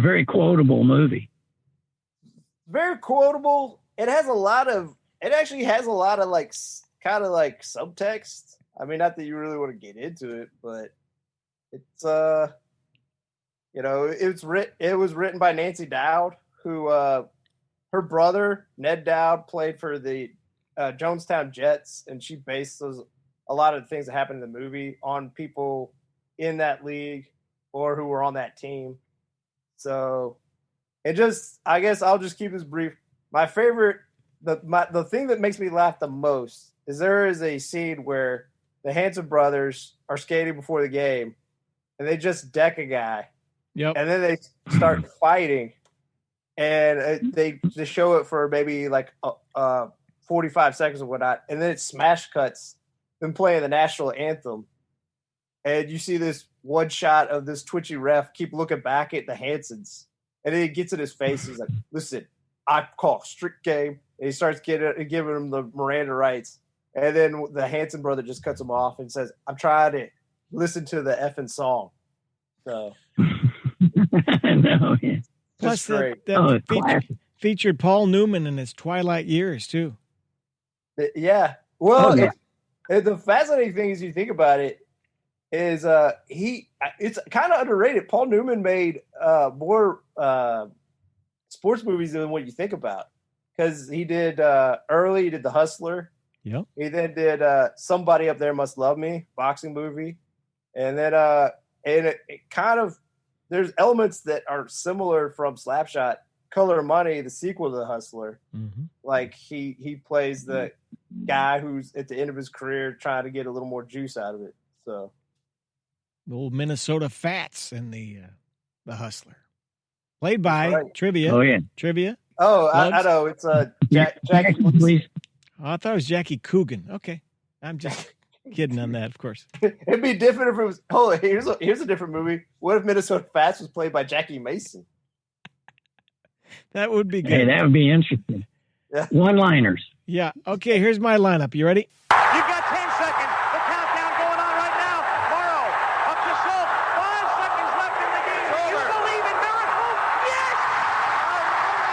very quotable movie. Very quotable. It actually has a lot of like kind of like subtext. I mean, not that you really want to get into it, but it's it was written by Nancy Dowd, who her brother Ned Dowd played for the Jonestown Jets, and she based a lot of the things that happened in the movie on people in that league or who were on that team. So I guess I'll just keep this brief. My favorite, the thing that makes me laugh the most is there is a scene where the Hanson brothers are skating before the game, and they just deck a guy. Yep. And then they start fighting, and they show it for maybe like 45 seconds or whatnot, and then it smash cuts them playing the national anthem, and you see this one shot of this twitchy ref keep looking back at the Hansons, and then he gets in his face. He's like, "Listen, I call strict game," and he starts giving him the Miranda rights, and then the Hanson brother just cuts him off and says, "I'm trying to listen to the effing song." So, No, yeah. Plus, great. featured Paul Newman in his twilight years too. Yeah. Well, the fascinating thing is, you think about it, is it's kind of underrated. Paul Newman made more sports movies than what you think about, because he did he did The Hustler. Yep. He then did Somebody Up There Must Love Me, boxing movie, and then it kind of, there's elements that are similar from Slapshot. Color of Money, the sequel to The Hustler. Mm-hmm. Like he plays the guy who's at the end of his career trying to get a little more juice out of it. So the old Minnesota Fats in the Hustler, played by Trivia. Oh yeah, Trivia. Oh, I know it's Jackie. Please. Oh, I thought it was Jackie Coogan. Okay, I'm just kidding on that, of course. It'd be different if it was. Oh, here's a different movie. What if Minnesota Fats was played by Jackie Mason? That would be good. Hey, that would be interesting. Yeah. One-liners. Yeah. Okay, here's my lineup. You ready? You've got 10 seconds. The countdown going on right now. Morrow up to Schultz. 5 seconds left in the game. You believe in miracles? Yes!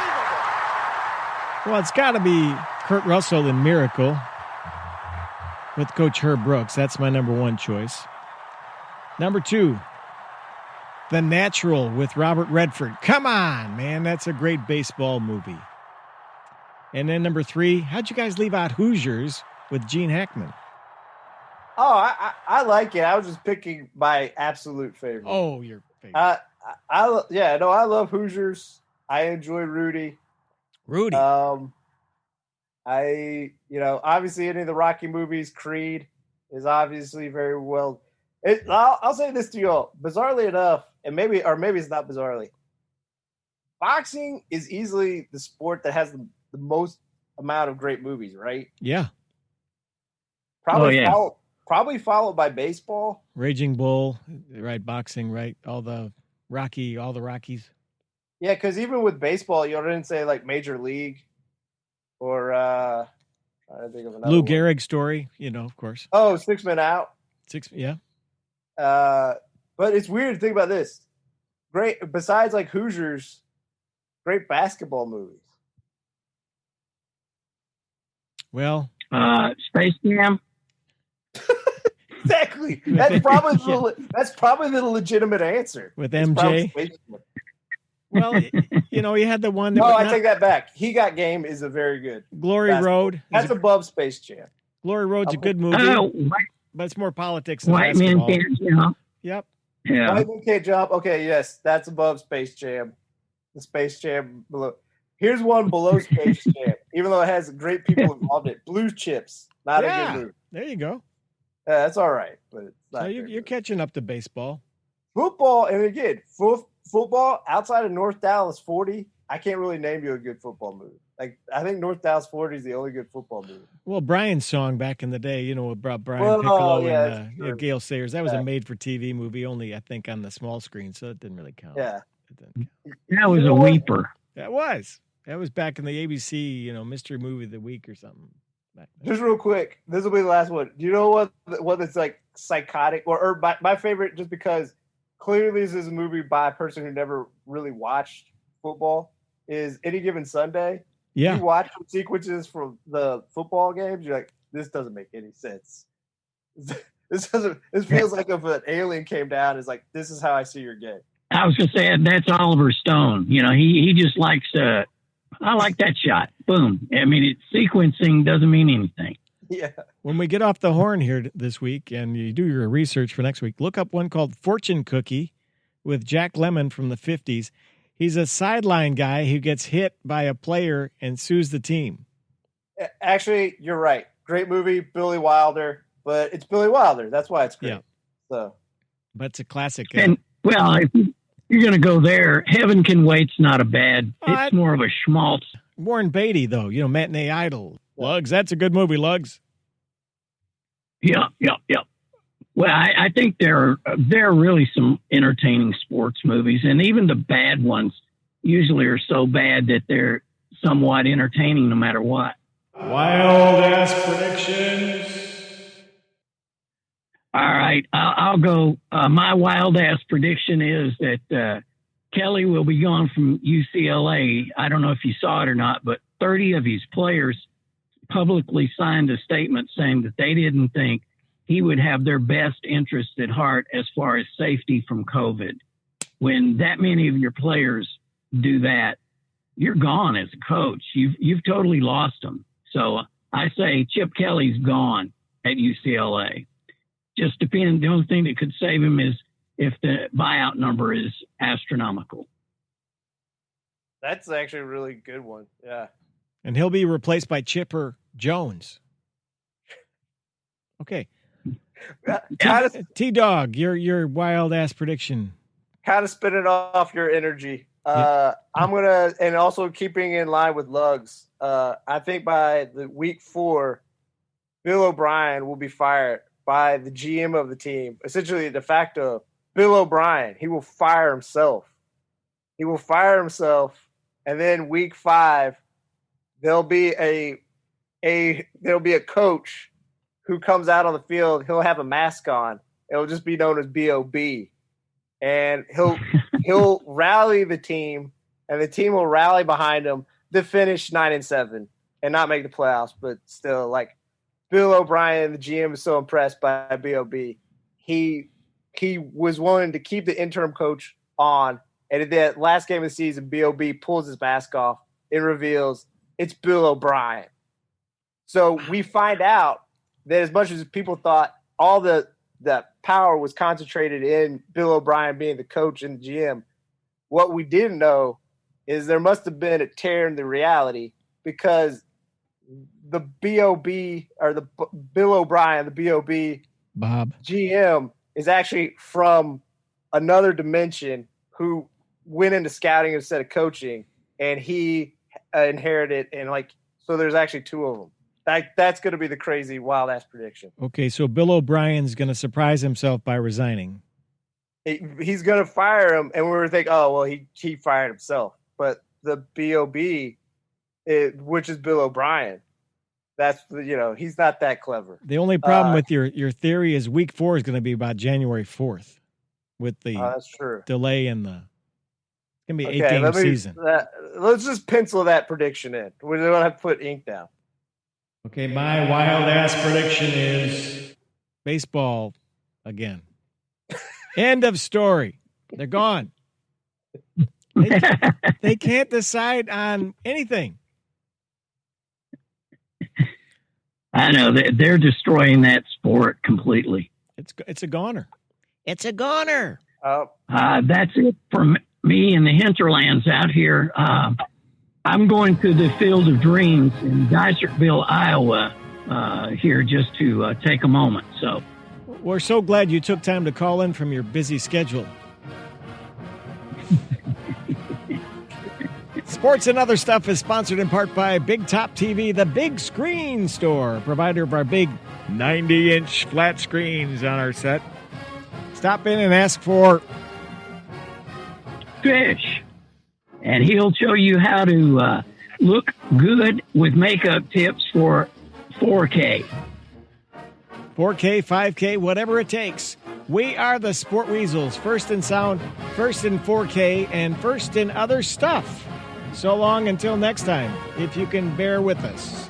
Unbelievable. Well, it's got to be Kurt Russell in Miracle with Coach Herb Brooks. That's my number one choice. Number 2, The Natural with Robert Redford. Come on, man. That's a great baseball movie. And then number 3, how'd you guys leave out Hoosiers with Gene Hackman? Oh, I like it. I was just picking my absolute favorite. Oh, your favorite. I love Hoosiers. I enjoy Rudy. Obviously any of the Rocky movies, Creed is obviously very well. I'll say this to you all. Bizarrely enough, and maybe it's not bizarrely, boxing is easily the sport that has the most amount of great movies, right? Yeah. Probably followed by baseball. Raging Bull, right? Boxing, right? All the Rockies. Yeah, because even with baseball, you didn't say like Major League or I think of another Lou one. Gehrig story, of course. Oh, 6 Men Out. Yeah. But it's weird to think about this. Great, besides like Hoosiers, great basketball movies. Well, Space Jam. Exactly. That's probably the legitimate answer. With MJ. Well, he had the one. I take that back. He Got Game is a very good. Glory Road. That's above Space Jam. Glory Road's a good movie, but it's more politics than White basketball. Men Can't Jump. Yep. Yeah. White Men Can't Jump. Okay, yes, that's above Space Jam. The Space Jam below. Here's one below Space Jam, even though it has great people involved in it. Blue Chips. Not a good movie. There you go. That's all right, but it's not so you're catching up to baseball. Football, and again, football outside of North Dallas 40, I can't really name you a good football movie. Like, I think North Dallas 40 is the only good football movie. Well, Brian's song back in the day, brought Brian Piccolo and Gail Sayers. That was a made-for-TV movie, only, I think, on the small screen, so it didn't really count. Yeah. That was a weeper. That was. That was back in the ABC, Mystery Movie of the Week or something. Just real quick, this will be the last one. Do you know what that's like psychotic? Or my favorite, just because clearly this is a movie by a person who never really watched football, is Any Given Sunday. Yeah. You watch the sequences from the football games, you're like, this doesn't make any sense. This feels like if an alien came down and is like, this is how I see your game. I was going to say that's Oliver Stone. He just likes I like that shot. Boom. I mean, sequencing doesn't mean anything. Yeah. When we get off the horn here this week and you do your research for next week, look up one called Fortune Cookie with Jack Lemmon from the 50s. He's a sideline guy who gets hit by a player and sues the team. Actually, you're right. Great movie, Billy Wilder, but it's Billy Wilder. That's why it's great. Yeah. So, but it's a classic. And, well, if you're going to go there, Heaven Can Wait's not a bad. It's more of a schmaltz. Warren Beatty, though, Matinee Idol. Lugs, that's a good movie, Lugs. Yeah. Well, I think there are really some entertaining sports movies, and even the bad ones usually are so bad that they're somewhat entertaining no matter what. Wild ass predictions. All right, I'll go. My wild ass prediction is that Kelly will be gone from UCLA. I don't know if you saw it or not, but 30 of his players publicly signed a statement saying that they didn't think he would have their best interest at heart as far as safety from COVID. When that many of your players do that, you're gone as a coach. You've totally lost them. So I say Chip Kelly's gone at UCLA. Just depending, the only thing that could save him is if the buyout number is astronomical. that's actually a really good one. Yeah. And he'll be replaced by Jones. Okay. T-Dog, your wild ass prediction. Kind of spin it off your energy. I'm going to, and also keeping in line with Lugs, I think by the week 4, Bill O'Brien will be fired by the GM of the team. Essentially, de facto, Bill O'Brien, he will fire himself. And then week 5, there'll be a coach who comes out on the field. He'll have a mask on. It'll just be known as B.O.B. And he'll rally the team, and the team will rally behind him to finish 9-7 and not make the playoffs. But still, like, Bill O'Brien, the GM, is so impressed by B.O.B. He was willing to keep the interim coach on, and at that last game of the season, B.O.B. pulls his mask off and reveals it's Bill O'Brien. So we find out that as much as people thought all the power was concentrated in Bill O'Brien being the coach and the GM, what we didn't know is there must have been a tear in the reality, because the B.O.B. or the Bill O'Brien, the B.O.B. Bob GM is actually from another dimension who went into scouting instead of coaching, and he inherited, and so there's actually 2 of them. That's going to be the crazy wild ass prediction. Okay, so Bill O'Brien's going to surprise himself by resigning. He's going to fire him, and we were thinking, oh well, he fired himself. But the B.O.B., which is Bill O'Brien, that's he's not that clever. The only problem with your theory is week 4 is going to be about January 4th, with the that's true. delay in the. It's going to be an 8-game season. Let's just pencil that prediction in. We don't have to put ink down. Okay, my wild ass prediction is baseball again. End of story. They're gone. They can't decide on anything. I know they're destroying that sport completely. It's a goner. It's a goner. That's it for me in the hinterlands out here. I'm going to the Field of Dreams in Geyserville, Iowa, here just to take a moment. So we're so glad you took time to call in from your busy schedule. Sports and Other Stuff is sponsored in part by Big Top TV, the big screen store, provider of our big 90-inch flat screens on our set. Stop in and ask for Fish, and he'll show you how to look good with makeup tips for 4K. 4K, 5K, whatever it takes. We are the Sport Weasels, first in sound, first in 4K, and first in other stuff. So long until next time, if you can bear with us.